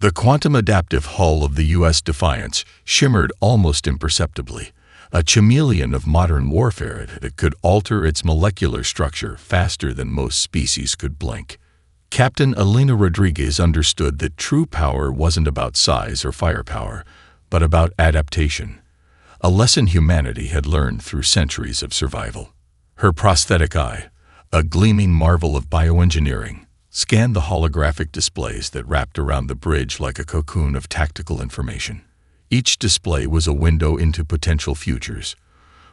The quantum adaptive hull of the U.S. Defiance shimmered almost imperceptibly, a chameleon of modern warfare that could alter its molecular structure faster than most species could blink. Captain Elena Rodriguez understood that true power wasn't about size or firepower, but about adaptation, a lesson humanity had learned through centuries of survival. Her prosthetic eye, a gleaming marvel of bioengineering, scanned the holographic displays that wrapped around the bridge like a cocoon of tactical information. Each display was a window into potential futures,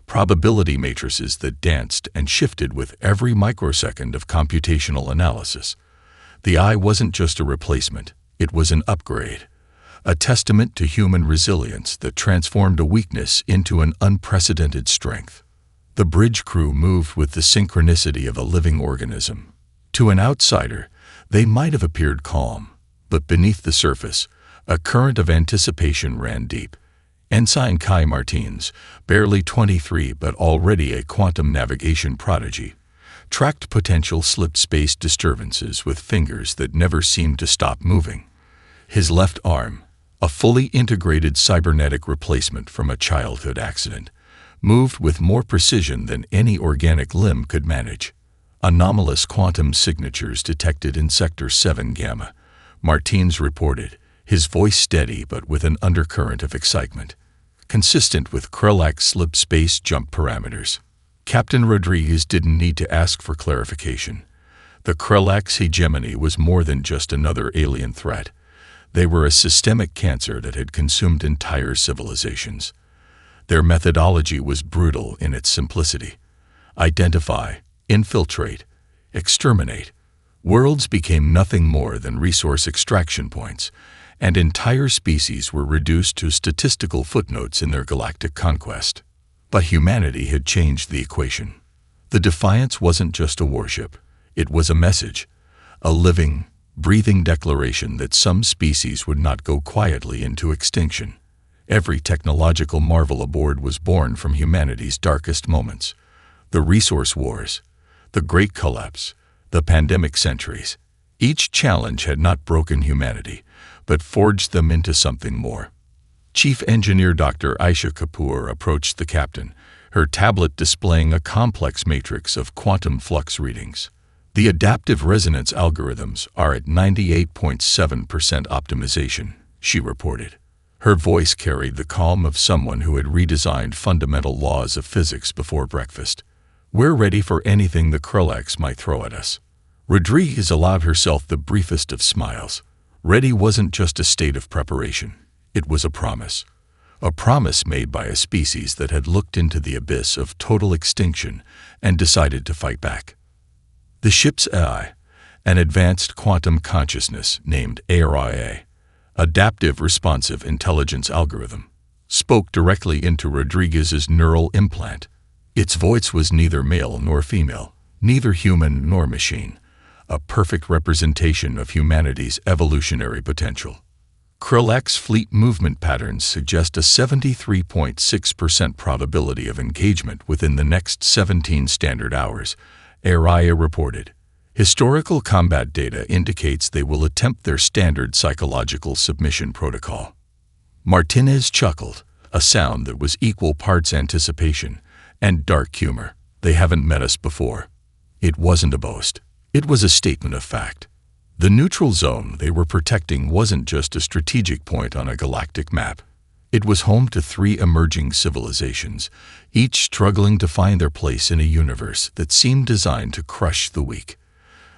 probability matrices that danced and shifted with every microsecond of computational analysis. The eye wasn't just a replacement, it was an upgrade, a testament to human resilience that transformed a weakness into an unprecedented strength. The bridge crew moved with the synchronicity of a living organism. To an outsider, they might have appeared calm, but beneath the surface, a current of anticipation ran deep. Ensign Kai Martins, barely 23 but already a quantum navigation prodigy, tracked potential slip space disturbances with fingers that never seemed to stop moving. His left arm, a fully integrated cybernetic replacement from a childhood accident, moved with more precision than any organic limb could manage. Anomalous quantum signatures detected in Sector 7 Gamma, Martins reported, his voice steady but with an undercurrent of excitement, consistent with Krellak's slip space jump parameters. Captain Rodriguez didn't need to ask for clarification. The Krellak's hegemony was more than just another alien threat. They were a systemic cancer that had consumed entire civilizations. Their methodology was brutal in its simplicity. Identify, infiltrate, exterminate. Worlds became nothing more than resource extraction points, and entire species were reduced to statistical footnotes in their galactic conquest. But humanity had changed the equation. The Defiance wasn't just a warship. It was a message, a living, breathing declaration that some species would not go quietly into extinction. Every technological marvel aboard was born from humanity's darkest moments. The resource wars, the Great Collapse, the pandemic centuries. Each challenge had not broken humanity, but forged them into something more. Chief Engineer Dr. Aisha Kapoor approached the captain, her tablet displaying a complex matrix of quantum flux readings. The adaptive resonance algorithms are at 98.7% optimization, she reported. Her voice carried the calm of someone who had redesigned fundamental laws of physics before breakfast. We're ready for anything the Krellaks might throw at us. Rodriguez allowed herself the briefest of smiles. Ready wasn't just a state of preparation. It was a promise made by a species that had looked into the abyss of total extinction and decided to fight back. The ship's AI, an advanced quantum consciousness named ARIA, Adaptive Responsive Intelligence Algorithm, spoke directly into Rodriguez's neural implant. Its voice was neither male nor female, neither human nor machine, a perfect representation of humanity's evolutionary potential. Krellak's fleet movement patterns suggest a 73.6% probability of engagement within the next 17 standard hours, Araya reported. Historical combat data indicates they will attempt their standard psychological submission protocol. Martinez chuckled, a sound that was equal parts anticipation and dark humor. They haven't met us before. It wasn't a boast. It was a statement of fact. The neutral zone they were protecting wasn't just a strategic point on a galactic map. It was home to 3 emerging civilizations, each struggling to find their place in a universe that seemed designed to crush the weak.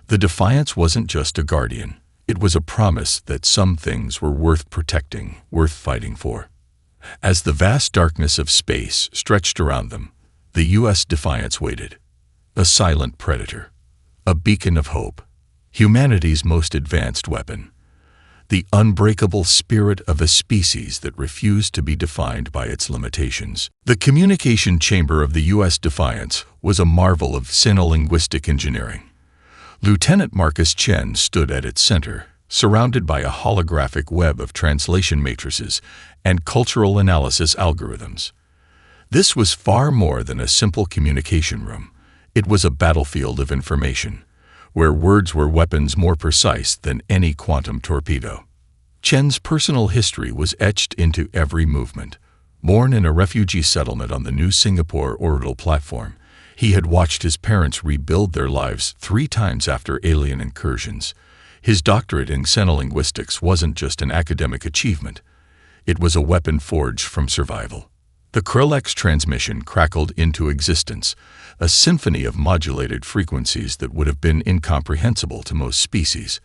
The Defiance wasn't just a guardian. It was a promise that some things were worth protecting, worth fighting for. As the vast darkness of space stretched around them, the U.S. Defiance waited. A silent predator. A beacon of hope. Humanity's most advanced weapon. The unbreakable spirit of a species that refused to be defined by its limitations. The communication chamber of the U.S. Defiance was a marvel of sinolinguistic engineering. Lieutenant Marcus Chen stood at its center, surrounded by a holographic web of translation matrices and cultural analysis algorithms. This was far more than a simple communication room. It was a battlefield of information, where words were weapons more precise than any quantum torpedo. Chen's personal history was etched into every movement. Born in a refugee settlement on the New Singapore orbital platform, he had watched his parents rebuild their lives 3 times after alien incursions. His doctorate in xenolinguistics wasn't just an academic achievement. It was a weapon forged from survival. The Krellx transmission crackled into existence, a symphony of modulated frequencies that would have been incomprehensible to most species.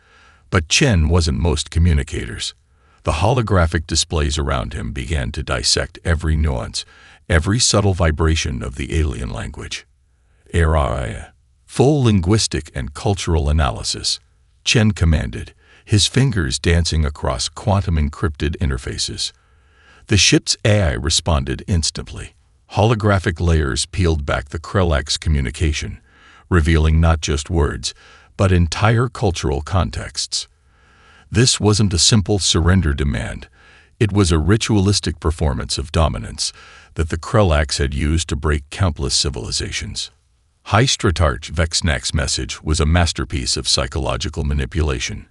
But Chen wasn't most communicators. The holographic displays around him began to dissect every nuance, every subtle vibration of the alien language. Full linguistic and cultural analysis, Chen commanded, his fingers dancing across quantum-encrypted interfaces. The ship's AI responded instantly. Holographic layers peeled back the Krellx communication, revealing not just words, but entire cultural contexts. This wasn't a simple surrender demand. It was a ritualistic performance of dominance that the Krellx had used to break countless civilizations. Hystratarch Vexnak's message was a masterpiece of psychological manipulation.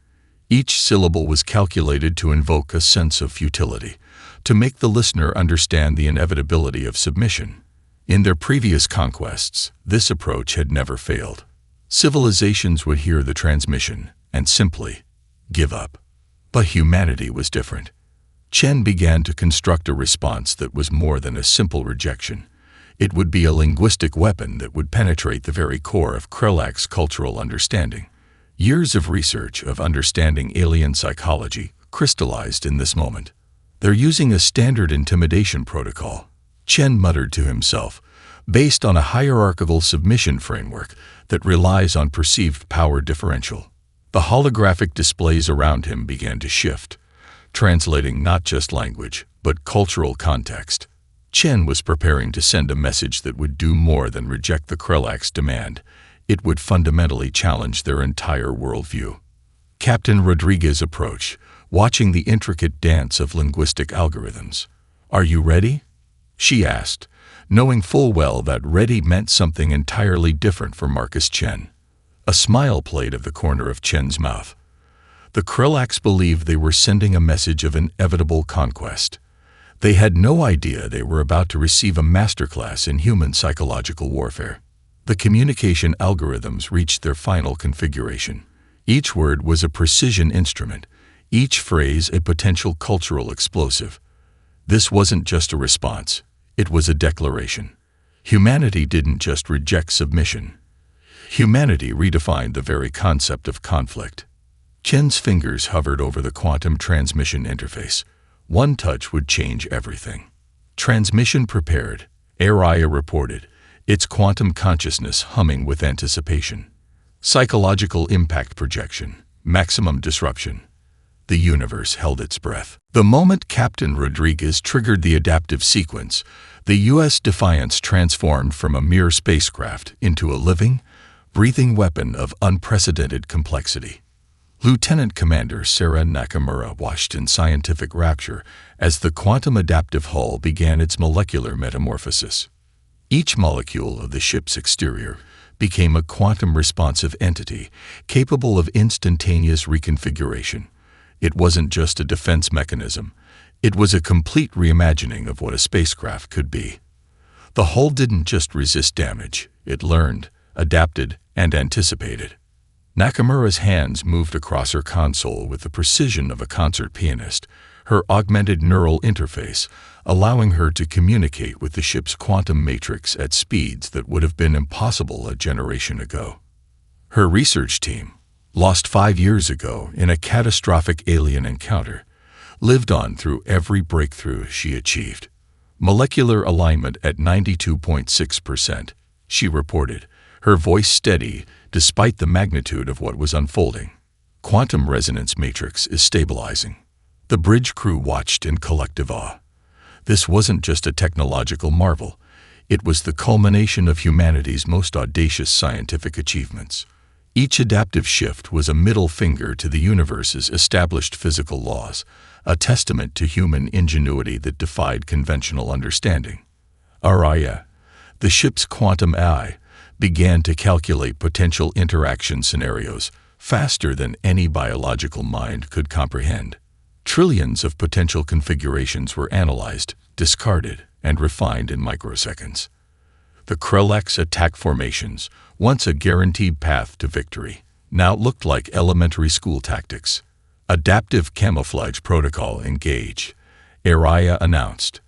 Each syllable was calculated to invoke a sense of futility, to make the listener understand the inevitability of submission. In their previous conquests, this approach had never failed. Civilizations would hear the transmission and simply give up. But humanity was different. Chen began to construct a response that was more than a simple rejection. It would be a linguistic weapon that would penetrate the very core of Krellx's cultural understanding. Years of research of understanding alien psychology crystallized in this moment. They're using a standard intimidation protocol, Chen muttered to himself, based on a hierarchical submission framework that relies on perceived power differential. The holographic displays around him began to shift, translating not just language, but cultural context. Chen was preparing to send a message that would do more than reject the Krellx demand. It would fundamentally challenge their entire worldview. Captain Rodriguez's approach, watching the intricate dance of linguistic algorithms. "Are you ready?" she asked, knowing full well that ready meant something entirely different for Marcus Chen. A smile played at the corner of Chen's mouth. The Krellx believed they were sending a message of inevitable conquest. They had no idea they were about to receive a masterclass in human psychological warfare. The communication algorithms reached their final configuration. Each word was a precision instrument, each phrase a potential cultural explosive. This wasn't just a response, it was a declaration. Humanity didn't just reject submission. Humanity redefined the very concept of conflict. Chen's fingers hovered over the quantum transmission interface. One touch would change everything. Transmission prepared, Araya reported, its quantum consciousness humming with anticipation. Psychological impact projection, maximum disruption. The universe held its breath. The moment Captain Rodriguez triggered the adaptive sequence, the U.S. Defiance transformed from a mere spacecraft into a living, breathing weapon of unprecedented complexity. Lieutenant Commander Sarah Nakamura watched in scientific rapture as the quantum adaptive hull began its molecular metamorphosis. Each molecule of the ship's exterior became a quantum-responsive entity capable of instantaneous reconfiguration. It wasn't just a defense mechanism. It was a complete reimagining of what a spacecraft could be. The hull didn't just resist damage. It learned, adapted, and anticipated. Nakamura's hands moved across her console with the precision of a concert pianist, her augmented neural interface allowing her to communicate with the ship's quantum matrix at speeds that would have been impossible a generation ago. Her research team, lost 5 years ago in a catastrophic alien encounter, lived on through every breakthrough she achieved. Molecular alignment at 92.6%, she reported, her voice steady despite the magnitude of what was unfolding. Quantum resonance matrix is stabilizing. The bridge crew watched in collective awe. This wasn't just a technological marvel. It was the culmination of humanity's most audacious scientific achievements. Each adaptive shift was a middle finger to the universe's established physical laws, a testament to human ingenuity that defied conventional understanding. Araya, the ship's quantum AI, began to calculate potential interaction scenarios faster than any biological mind could comprehend. Trillions of potential configurations were analyzed, discarded, and refined in microseconds. The Krellx attack formations, once a guaranteed path to victory, now looked like elementary school tactics. Adaptive camouflage protocol engage, Araya announced.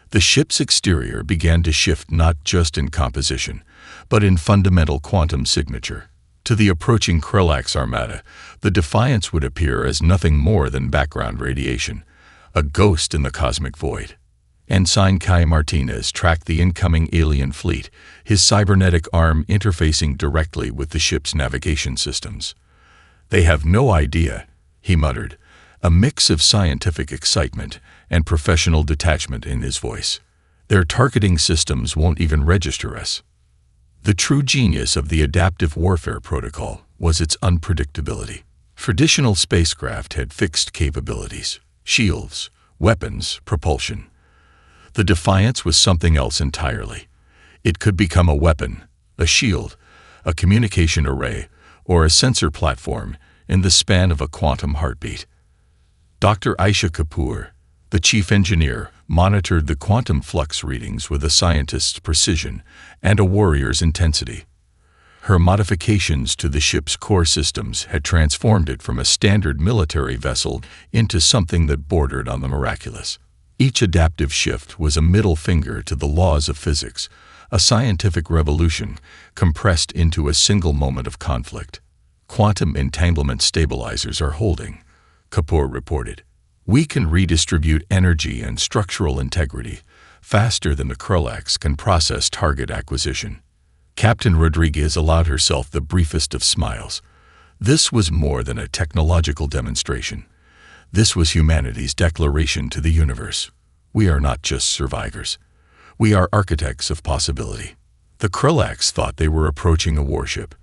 The ship's exterior began to shift not just in composition, but in fundamental quantum signature. To the approaching Krellx Armada, the Defiance would appear as nothing more than background radiation, a ghost in the cosmic void. Ensign Kai Martinez tracked the incoming alien fleet, his cybernetic arm interfacing directly with the ship's navigation systems. "They have no idea," he muttered, a mix of scientific excitement and professional detachment in his voice. "Their targeting systems won't even register us." The true genius of the adaptive warfare protocol was its unpredictability. Traditional spacecraft had fixed capabilities: shields, weapons, propulsion. The Defiance was something else entirely. It could become a weapon, a shield, a communication array, or a sensor platform in the span of a quantum heartbeat. Dr. Aisha Kapoor, the chief engineer, monitored the quantum flux readings with a scientist's precision and a warrior's intensity. Her modifications to the ship's core systems had transformed it from a standard military vessel into something that bordered on the miraculous. Each adaptive shift was a middle finger to the laws of physics, a scientific revolution compressed into a single moment of conflict. "Quantum entanglement stabilizers are holding," Kapoor reported. "We can redistribute energy and structural integrity faster than the Krellx can process target acquisition." Captain Rodriguez allowed herself the briefest of smiles. This was more than a technological demonstration. This was humanity's declaration to the universe. We are not just survivors. We are architects of possibility. The Krellx thought they were approaching a warship.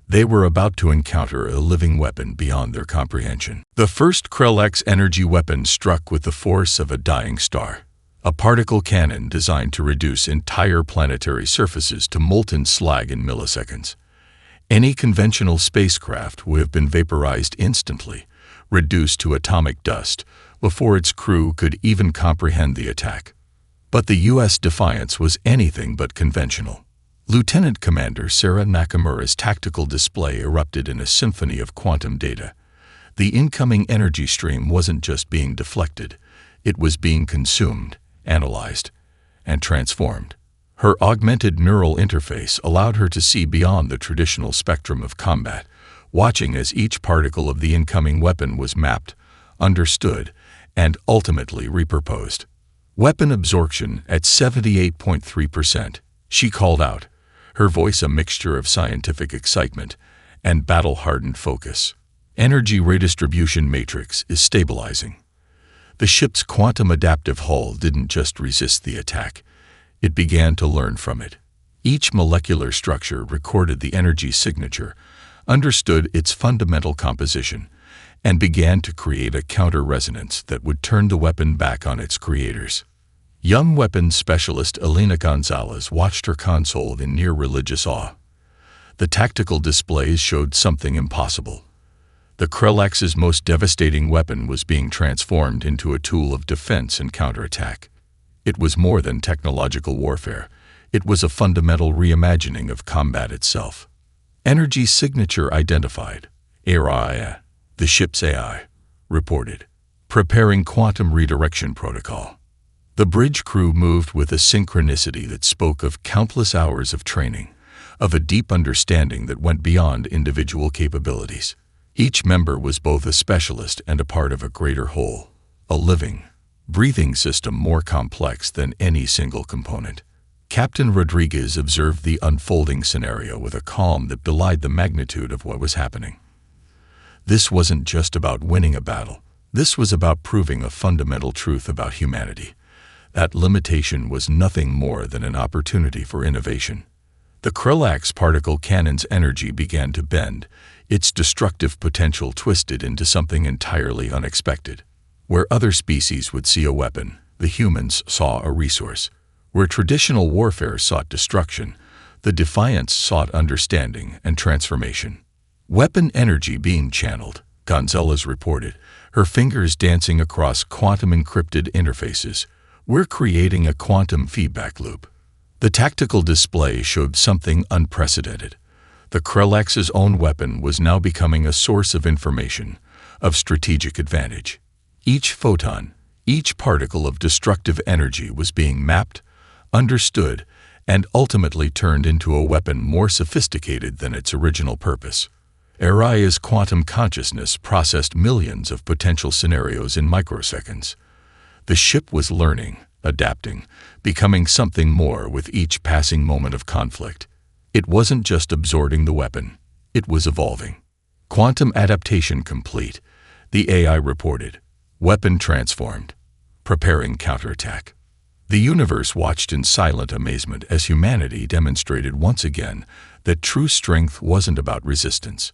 They were about to encounter a living weapon beyond their comprehension. The first Krellx energy weapon struck with the force of a dying star. A particle cannon designed to reduce entire planetary surfaces to molten slag in milliseconds. Any conventional spacecraft would have been vaporized instantly, reduced to atomic dust, before its crew could even comprehend the attack. But the U.S. Defiance was anything but conventional. Lieutenant Commander Sarah Nakamura's tactical display erupted in a symphony of quantum data. The incoming energy stream wasn't just being deflected, it was being consumed, analyzed, and transformed. Her augmented neural interface allowed her to see beyond the traditional spectrum of combat, watching as each particle of the incoming weapon was mapped, understood, and ultimately repurposed. "Weapon absorption at 78.3%, she called out, her voice a mixture of scientific excitement and battle-hardened focus. "Energy redistribution matrix is stabilizing." The ship's quantum adaptive hull didn't just resist the attack, it began to learn from it. Each molecular structure recorded the energy signature, understood its fundamental composition, and began to create a counter-resonance that would turn the weapon back on its creators. Young weapons specialist Elena Gonzalez watched her console in near religious awe. The tactical displays showed something impossible. The Krellx's most devastating weapon was being transformed into a tool of defense and counterattack. It was more than technological warfare. It was a fundamental reimagining of combat itself. "Energy signature identified," Araya, the ship's AI, reported. "Preparing quantum redirection protocol." The bridge crew moved with a synchronicity that spoke of countless hours of training, of a deep understanding that went beyond individual capabilities. Each member was both a specialist and a part of a greater whole, a living, breathing system more complex than any single component. Captain Rodriguez observed the unfolding scenario with a calm that belied the magnitude of what was happening. This wasn't just about winning a battle. This was about proving a fundamental truth about humanity. That limitation was nothing more than an opportunity for innovation. The Krellx particle cannon's energy began to bend, its destructive potential twisted into something entirely unexpected. Where other species would see a weapon, the humans saw a resource. Where traditional warfare sought destruction, the Defiance sought understanding and transformation. Weapon energy being channeled, Gonzalez reported, her fingers dancing across quantum-encrypted interfaces. We're creating a quantum feedback loop. The tactical display showed something unprecedented. The Krellex's own weapon was now becoming a source of information, of strategic advantage. Each photon, each particle of destructive energy was being mapped, understood, and ultimately turned into a weapon more sophisticated than its original purpose. Araya's quantum consciousness processed millions of potential scenarios in microseconds. The ship was learning, adapting, becoming something more with each passing moment of conflict. It wasn't just absorbing the weapon, it was evolving. Quantum adaptation complete, the AI reported. Weapon transformed. Preparing counterattack. The universe watched in silent amazement as humanity demonstrated once again that true strength wasn't about resistance.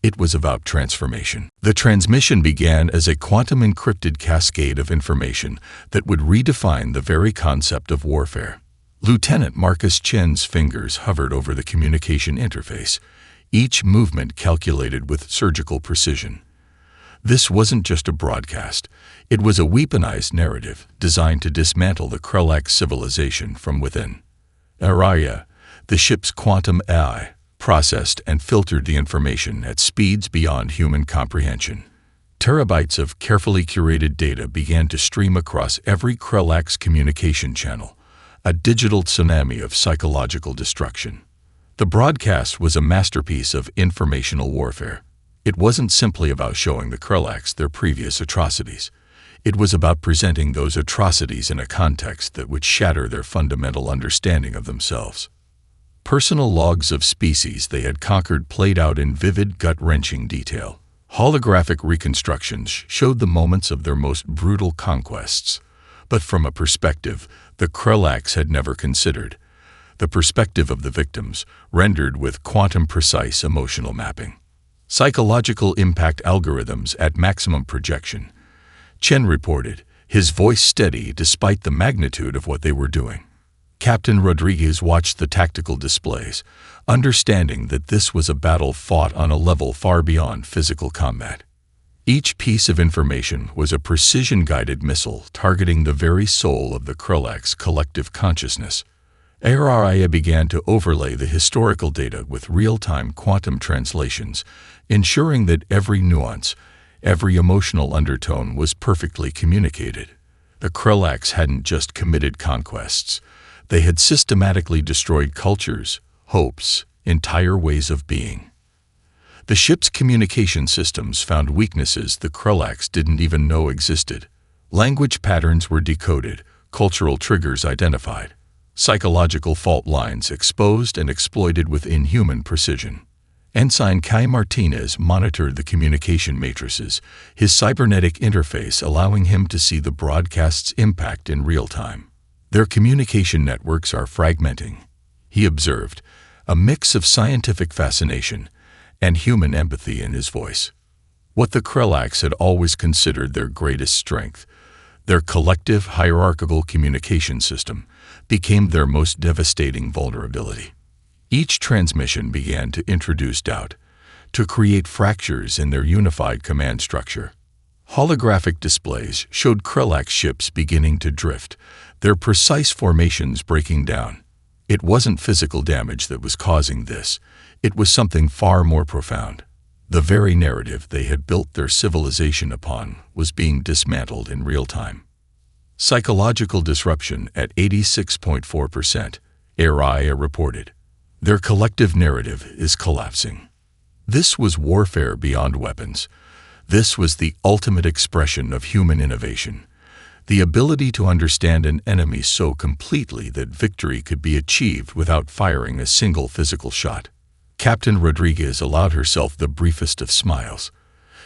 It was about transformation. The transmission began as a quantum-encrypted cascade of information that would redefine the very concept of warfare. Lieutenant Marcus Chen's fingers hovered over the communication interface, each movement calculated with surgical precision. This wasn't just a broadcast. It was a weaponized narrative designed to dismantle the Krellex civilization from within. Araya, the ship's quantum AI, processed and filtered the information at speeds beyond human comprehension. Terabytes of carefully curated data began to stream across every Krellex communication channel, a digital tsunami of psychological destruction. The broadcast was a masterpiece of informational warfare. It wasn't simply about showing the Krellex their previous atrocities. It was about presenting those atrocities in a context that would shatter their fundamental understanding of themselves. Personal logs of species they had conquered played out in vivid, gut-wrenching detail. Holographic reconstructions showed the moments of their most brutal conquests, but from a perspective the Krellex had never considered. The perspective of the victims, rendered with quantum-precise emotional mapping. Psychological impact algorithms at maximum projection. Chen reported, his voice steady despite the magnitude of what they were doing. Captain Rodriguez watched the tactical displays, understanding that this was a battle fought on a level far beyond physical combat. Each piece of information was a precision-guided missile targeting the very soul of the Krellex collective consciousness. Araya began to overlay the historical data with real-time quantum translations, ensuring that every nuance, every emotional undertone was perfectly communicated. The Krellex hadn't just committed conquests. They had systematically destroyed cultures, hopes, entire ways of being. The ship's communication systems found weaknesses the Krellex didn't even know existed. Language patterns were decoded, cultural triggers identified, psychological fault lines exposed and exploited with inhuman precision. Ensign Kai Martinez monitored the communication matrices, his cybernetic interface allowing him to see the broadcast's impact in real time. Their communication networks are fragmenting, he observed, a mix of scientific fascination and human empathy in his voice. What the Krellex had always considered their greatest strength, their collective hierarchical communication system, became their most devastating vulnerability. Each transmission began to introduce doubt, to create fractures in their unified command structure. Holographic displays showed Krellex ships beginning to drift, their precise formations breaking down. It wasn't physical damage that was causing this. It was something far more profound. The very narrative they had built their civilization upon was being dismantled in real time. Psychological disruption at 86.4%, Araya reported. Their collective narrative is collapsing. This was warfare beyond weapons. This was the ultimate expression of human innovation. The ability to understand an enemy so completely that victory could be achieved without firing a single physical shot. Captain Rodriguez allowed herself the briefest of smiles.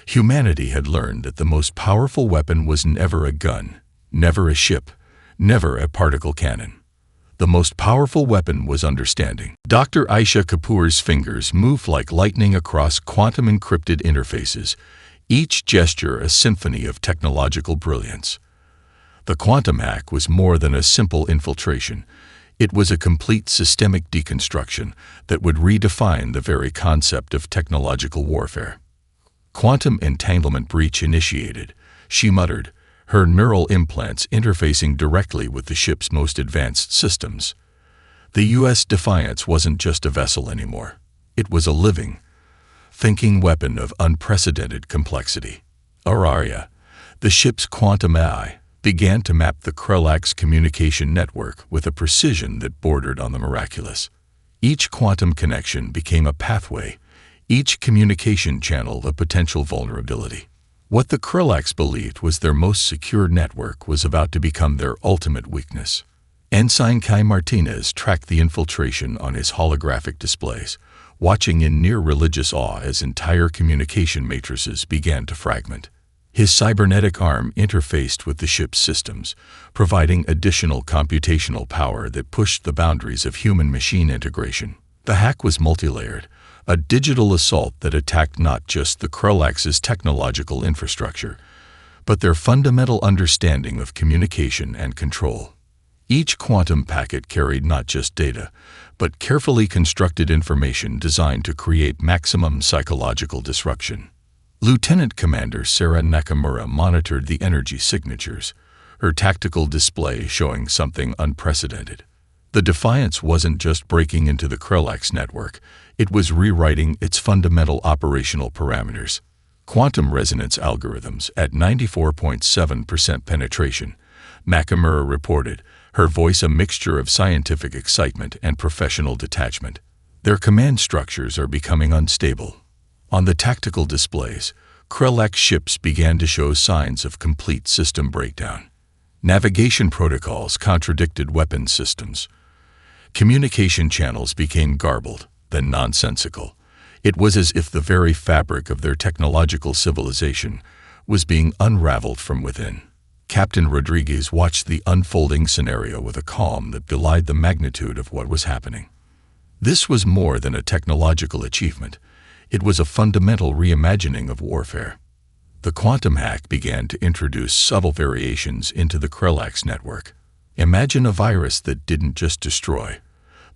Humanity had learned that the most powerful weapon was never a gun, never a ship, never a particle cannon. The most powerful weapon was understanding. Dr. Aisha Kapoor's fingers moved like lightning across quantum-encrypted interfaces, each gesture a symphony of technological brilliance. The quantum hack was more than a simple infiltration. It was a complete systemic deconstruction that would redefine the very concept of technological warfare. Quantum entanglement breach initiated, she muttered, her neural implants interfacing directly with the ship's most advanced systems. The U.S. Defiance wasn't just a vessel anymore. It was a living, thinking weapon of unprecedented complexity. Auraria, the ship's quantum AI, began to map the Krellak's communication network with a precision that bordered on the miraculous. Each quantum connection became a pathway, each communication channel a potential vulnerability. What the Krellaks believed was their most secure network was about to become their ultimate weakness. Ensign Kai Martinez tracked the infiltration on his holographic displays, watching in near religious awe as entire communication matrices began to fragment. His cybernetic arm interfaced with the ship's systems, providing additional computational power that pushed the boundaries of human-machine integration. The hack was multilayered, a digital assault that attacked not just the Krellaks' technological infrastructure, but their fundamental understanding of communication and control. Each quantum packet carried not just data, but carefully constructed information designed to create maximum psychological disruption. Lieutenant Commander Sarah Nakamura monitored the energy signatures, her tactical display showing something unprecedented. The Defiance wasn't just breaking into the Krellak's network, it was rewriting its fundamental operational parameters. Quantum resonance algorithms at 94.7% penetration, Nakamura reported, her voice a mixture of scientific excitement and professional detachment. Their command structures are becoming unstable. On the tactical displays, Krellak ships began to show signs of complete system breakdown. Navigation protocols contradicted weapon systems. Communication channels became garbled, then nonsensical. It was as if the very fabric of their technological civilization was being unraveled from within. Captain Rodriguez watched the unfolding scenario with a calm that belied the magnitude of what was happening. This was more than a technological achievement. It was a fundamental reimagining of warfare. The quantum hack began to introduce subtle variations into the Krellak's network. Imagine a virus that didn't just destroy,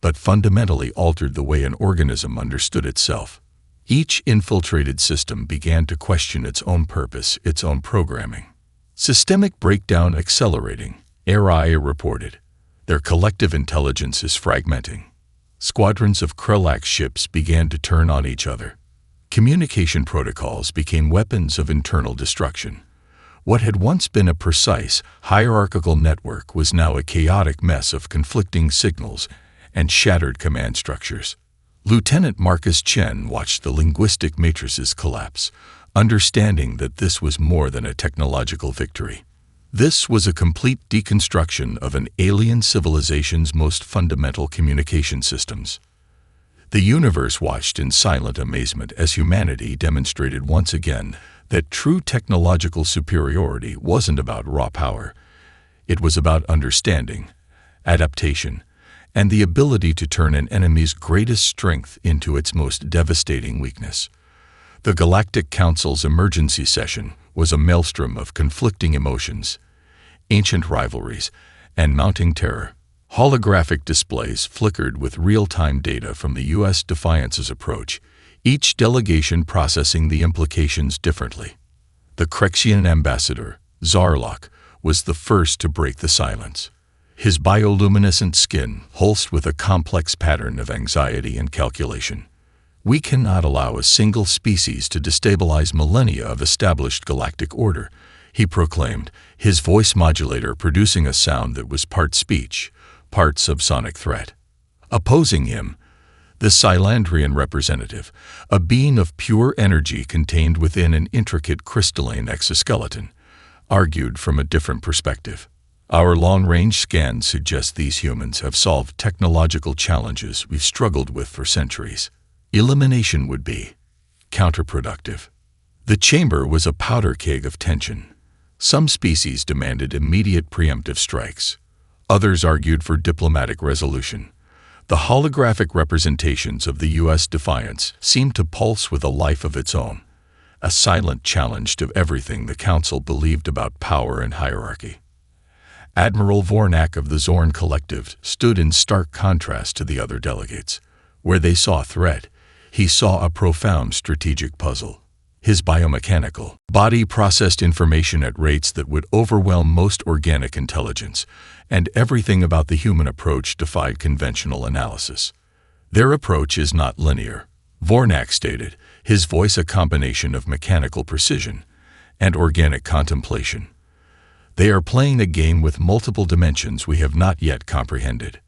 but fundamentally altered the way an organism understood itself. Each infiltrated system began to question its own purpose, its own programming. Systemic breakdown accelerating, AI reported. Their collective intelligence is fragmenting. Squadrons of Krellak ships began to turn on each other. Communication protocols became weapons of internal destruction. What had once been a precise, hierarchical network was now a chaotic mess of conflicting signals and shattered command structures. Lieutenant Marcus Chen watched the linguistic matrices collapse, understanding that this was more than a technological victory. This was a complete deconstruction of an alien civilization's most fundamental communication systems. The universe watched in silent amazement as humanity demonstrated once again that true technological superiority wasn't about raw power. It was about understanding, adaptation, and the ability to turn an enemy's greatest strength into its most devastating weakness. The Galactic Council's emergency session was a maelstrom of conflicting emotions, ancient rivalries, and mounting terror. Holographic displays flickered with real-time data from the U.S. Defiance's approach, each delegation processing the implications differently. The Krexian ambassador, Zarlok, was the first to break the silence. His bioluminescent skin pulsed with a complex pattern of anxiety and calculation. "We cannot allow a single species to destabilize millennia of established galactic order," he proclaimed, his voice modulator producing a sound that was part speech, part subsonic threat. Opposing him, the Silandrian representative, a being of pure energy contained within an intricate crystalline exoskeleton, argued from a different perspective. "Our long-range scans suggest these humans have solved technological challenges we've struggled with for centuries. Elimination would be counterproductive." The chamber was a powder keg of tension. Some species demanded immediate preemptive strikes. Others argued for diplomatic resolution. The holographic representations of the U.S. Defiance seemed to pulse with a life of its own, a silent challenge to everything the Council believed about power and hierarchy. Admiral Vornak of the Zorn Collective stood in stark contrast to the other delegates. Where they saw threat, he saw a profound strategic puzzle. His biomechanical body processed information at rates that would overwhelm most organic intelligence, and everything about the human approach defied conventional analysis. Their approach is not linear, Vornak stated, his voice a combination of mechanical precision and organic contemplation. They are playing a game with multiple dimensions we have not yet comprehended.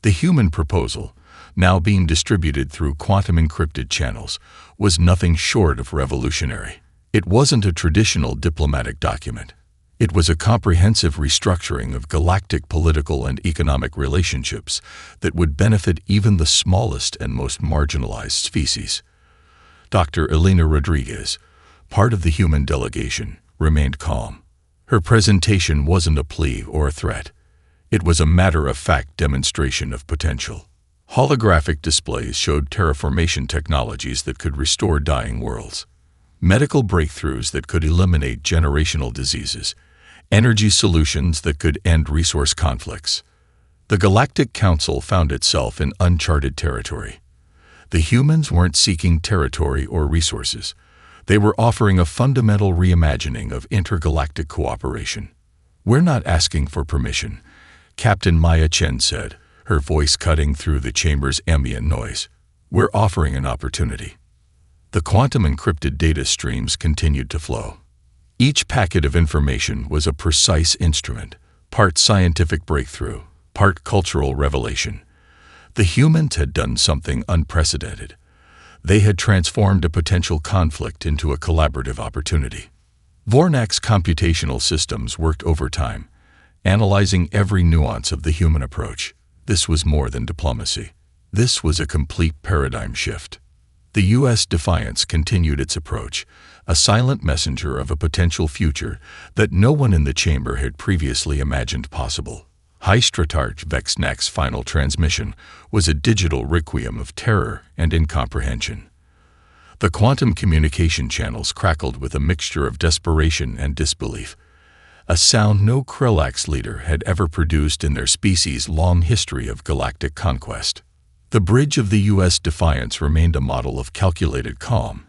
The human proposal, now being distributed through quantum-encrypted channels, was nothing short of revolutionary. It wasn't a traditional diplomatic document. It was a comprehensive restructuring of galactic political and economic relationships that would benefit even the smallest and most marginalized species. Dr. Elena Rodriguez, part of the human delegation, remained calm. Her presentation wasn't a plea or a threat. It was a matter-of-fact demonstration of potential. Holographic displays showed terraformation technologies that could restore dying worlds, medical breakthroughs that could eliminate generational diseases, energy solutions that could end resource conflicts. The Galactic Council found itself in uncharted territory. The humans weren't seeking territory or resources. They were offering a fundamental reimagining of intergalactic cooperation. "We're not asking for permission," Captain Maya Chen said, her voice cutting through the chamber's ambient noise. "We're offering an opportunity." The quantum-encrypted data streams continued to flow. Each packet of information was a precise instrument, part scientific breakthrough, part cultural revelation. The humans had done something unprecedented. They had transformed a potential conflict into a collaborative opportunity. Vornak's computational systems worked overtime, analyzing every nuance of the human approach. This was more than diplomacy. This was a complete paradigm shift. The U.S. Defiance continued its approach, a silent messenger of a potential future that no one in the chamber had previously imagined possible. Hystratarch Vexnak's final transmission was a digital requiem of terror and incomprehension. The quantum communication channels crackled with a mixture of desperation and disbelief, a sound no Krelax leader had ever produced in their species' long history of galactic conquest. The bridge of the U.S. Defiance remained a model of calculated calm,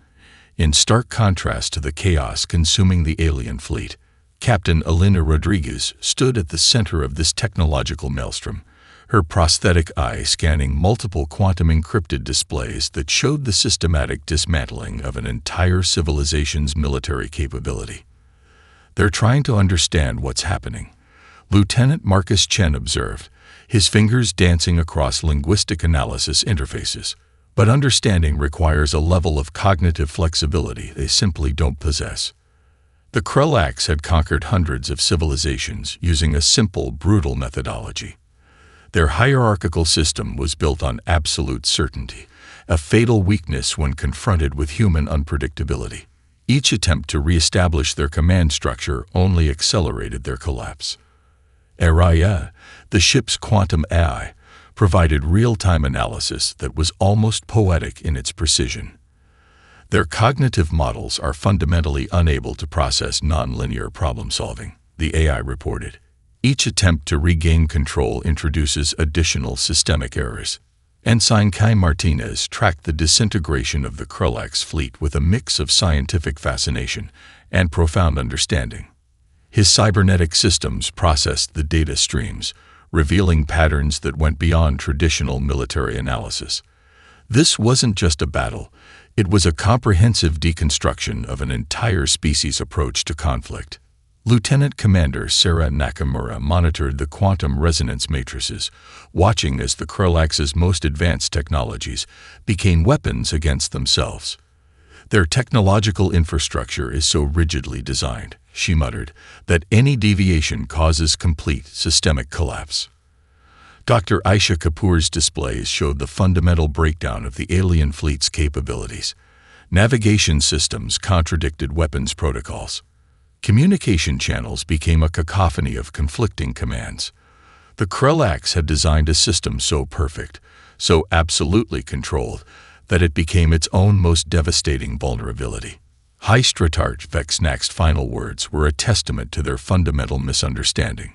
in stark contrast to the chaos consuming the alien fleet. Captain Elena Rodriguez stood at the center of this technological maelstrom, her prosthetic eye scanning multiple quantum-encrypted displays that showed the systematic dismantling of an entire civilization's military capability. "They're trying to understand what's happening," Lieutenant Marcus Chen observed, his fingers dancing across linguistic analysis interfaces. "But understanding requires a level of cognitive flexibility they simply don't possess." The Krelax had conquered hundreds of civilizations using a simple, brutal methodology. Their hierarchical system was built on absolute certainty, a fatal weakness when confronted with human unpredictability. Each attempt to reestablish their command structure only accelerated their collapse. Araya, the ship's quantum AI, provided real-time analysis that was almost poetic in its precision. "Their cognitive models are fundamentally unable to process nonlinear problem-solving," the AI reported. "Each attempt to regain control introduces additional systemic errors." Ensign Kai Martinez tracked the disintegration of the Krelax fleet with a mix of scientific fascination and profound understanding. His cybernetic systems processed the data streams, revealing patterns that went beyond traditional military analysis. This wasn't just a battle, it was a comprehensive deconstruction of an entire species' approach to conflict. Lieutenant Commander Sarah Nakamura monitored the quantum resonance matrices, watching as the Krelax's most advanced technologies became weapons against themselves. "Their technological infrastructure is so rigidly designed," she muttered, "that any deviation causes complete systemic collapse." Dr. Aisha Kapoor's displays showed the fundamental breakdown of the alien fleet's capabilities. Navigation systems contradicted weapons protocols. Communication channels became a cacophony of conflicting commands. The Krelax had designed a system so perfect, so absolutely controlled, that it became its own most devastating vulnerability. Hystratarch Vexnak's final words were a testament to their fundamental misunderstanding.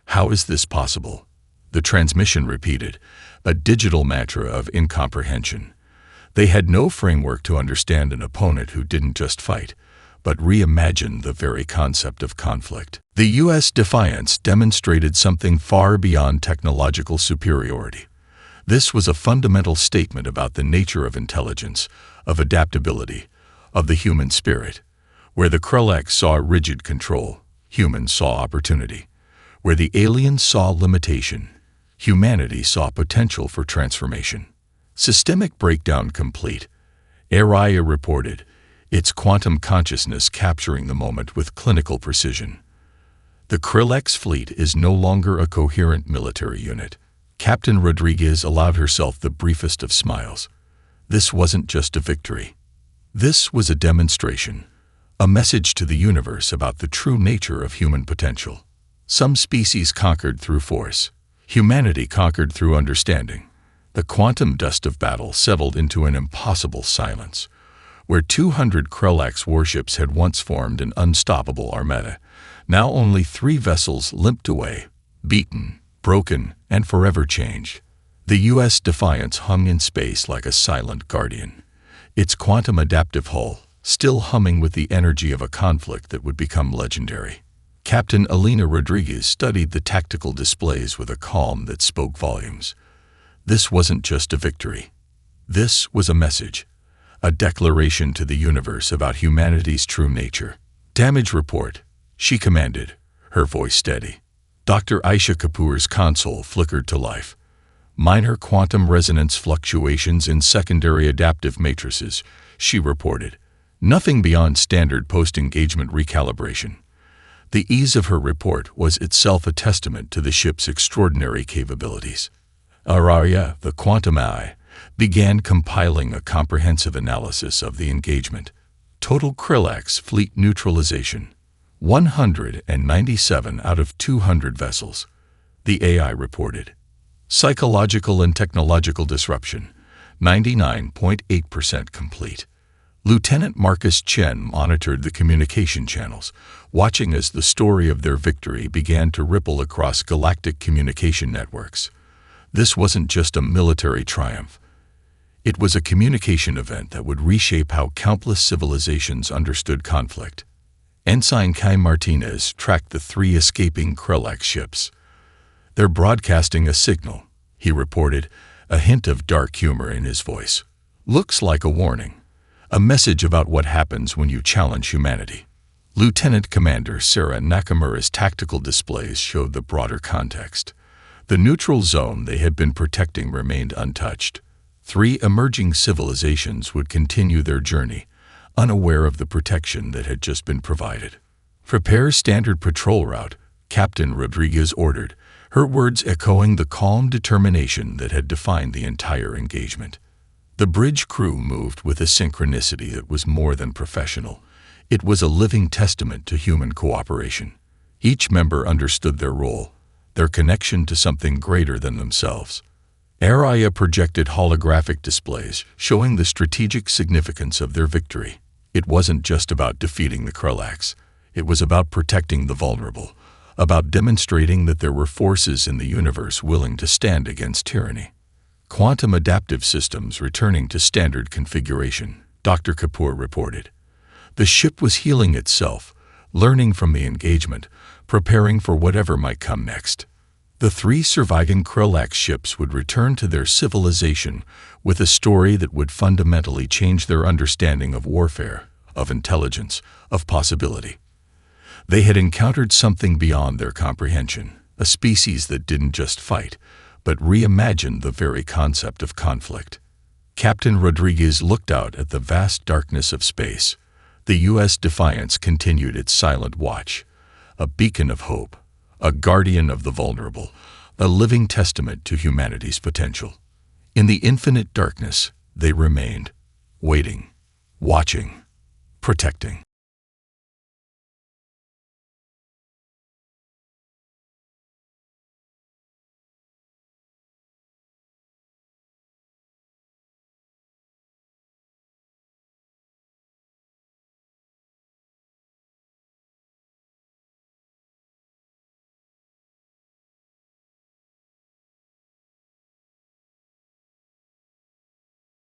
"How is this possible?" The transmission repeated, a digital mantra of incomprehension. They had no framework to understand an opponent who didn't just fight, but reimagined the very concept of conflict. The U.S. Defiance demonstrated something far beyond technological superiority. This was a fundamental statement about the nature of intelligence, of adaptability, of the human spirit. Where the Krulaks saw rigid control, humans saw opportunity. Where the aliens saw limitation, humanity saw potential for transformation. Systemic breakdown complete. Araya reported, its quantum consciousness capturing the moment with clinical precision. The Krulaks fleet is no longer a coherent military unit. Captain Rodriguez allowed herself the briefest of smiles. This wasn't just a victory. This was a demonstration, a message to the universe about the true nature of human potential. Some species conquered through force. Humanity conquered through understanding. The quantum dust of battle settled into an impossible silence. Where 200 Krulaks warships had once formed an unstoppable armada, now only 3 vessels limped away, beaten, broken, and forever changed. The U.S. Defiance hung in space like a silent guardian, its quantum adaptive hull still humming with the energy of a conflict that would become legendary. Captain Elena Rodriguez studied the tactical displays with a calm that spoke volumes. This wasn't just a victory. This was a message, a declaration to the universe about humanity's true nature. Damage report, she commanded, her voice steady. Dr. Aisha Kapoor's console flickered to life. Minor quantum resonance fluctuations in secondary adaptive matrices, she reported. Nothing beyond standard post-engagement recalibration. The ease of her report was itself a testament to the ship's extraordinary capabilities. Araya, the quantum eye, began compiling a comprehensive analysis of the engagement. Total Krulaks fleet neutralization, 197 out of 200 vessels, the AI reported. Psychological and technological disruption, 99.8% complete. Lieutenant Marcus Chen monitored the communication channels, watching as the story of their victory began to ripple across galactic communication networks. This wasn't just a military triumph. It was a communication event that would reshape how countless civilizations understood conflict. Ensign Kai Martinez tracked the 3 escaping Krulak ships. "They're broadcasting a signal," he reported, a hint of dark humor in his voice. "Looks like a warning. A message about what happens when you challenge humanity." Lieutenant Commander Sarah Nakamura's tactical displays showed the broader context. The neutral zone they had been protecting remained untouched. 3 emerging civilizations would continue their journey, unaware of the protection that had just been provided. "Prepare standard patrol route," Captain Rodriguez ordered, her words echoing the calm determination that had defined the entire engagement. The bridge crew moved with a synchronicity that was more than professional. It was a living testament to human cooperation. Each member understood their role, their connection to something greater than themselves. Araya projected holographic displays showing the strategic significance of their victory. It wasn't just about defeating the Krulaks. It was about protecting the vulnerable, about demonstrating that there were forces in the universe willing to stand against tyranny. Quantum adaptive systems returning to standard configuration, Dr. Kapoor reported. The ship was healing itself, learning from the engagement, preparing for whatever might come next. The 3 surviving Krulak ships would return to their civilization with a story that would fundamentally change their understanding of warfare, of intelligence, of possibility. They had encountered something beyond their comprehension, a species that didn't just fight, but reimagined the very concept of conflict. Captain Rodriguez looked out at the vast darkness of space. The U.S. Defiance continued its silent watch, a beacon of hope, a guardian of the vulnerable, a living testament to humanity's potential. In the infinite darkness, they remained, waiting, watching, protecting.